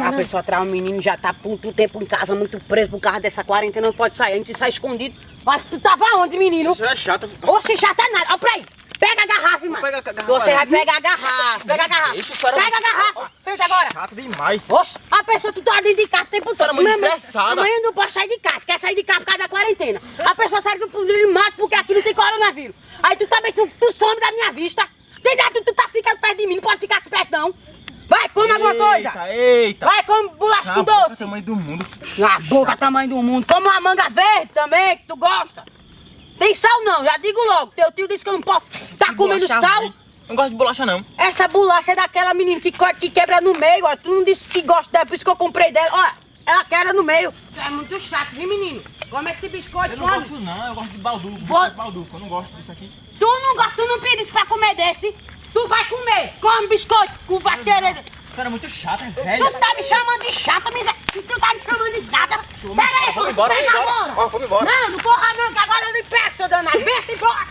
A pessoa traz um menino já tá por muito tempo em casa, muito preso por causa dessa quarentena, não pode sair, a gente sai escondido. Mas tu tava onde, menino? Você é chata. Oxe, chata nada. Ó, peraí. Pega a garrafa, mano. Pega a garrafa. Você vai pegar a garrafa. Pega a garrafa. Isso, senhora. Pega a garrafa. Senta agora. Chata demais. Oxe, a pessoa, tu tá dentro de casa o tempo todo. Senhora, muito estressada. Amanhã não pode sair de casa. Quer sair de casa por causa da quarentena. A pessoa sai do mato porque aqui não tem coronavírus. Aí tu também, tu some da minha vista. Tu tá ficando perto de mim, não pode ficar aqui perto não. Vai, come alguma coisa. Eita. Vai, come bolacha com doce. Tamanho do mundo. A boca tamanho do mundo. Come uma manga verde também, que tu gosta. Tem sal não, já digo logo. Teu tio disse que eu não posso tá comendo Bolacha sal. ruim. Não gosto de bolacha, não. Essa bolacha é daquela menina que quebra no meio, ó. Tu não disse que gosta dela, por isso que eu comprei dela. Ó, ela quebra no meio. Tu é muito chato, viu, menino? Come esse biscoito, Eu não gosto, não. Eu gosto de balduco. Balduco. Eu não gosto disso aqui. Tu não gosta, tu não pedisse pra comer desse. Tu vai comer. Come biscoito, tu vai querer. Você era muito chata, velho. Tu tá me chamando de chata, tu tá me chamando de chata. Pera aí, Vamos embora, pega vamos embora. agora. Ó, vamos embora. Não corra não, que agora eu lhe pego, seu danado. Vem se embora.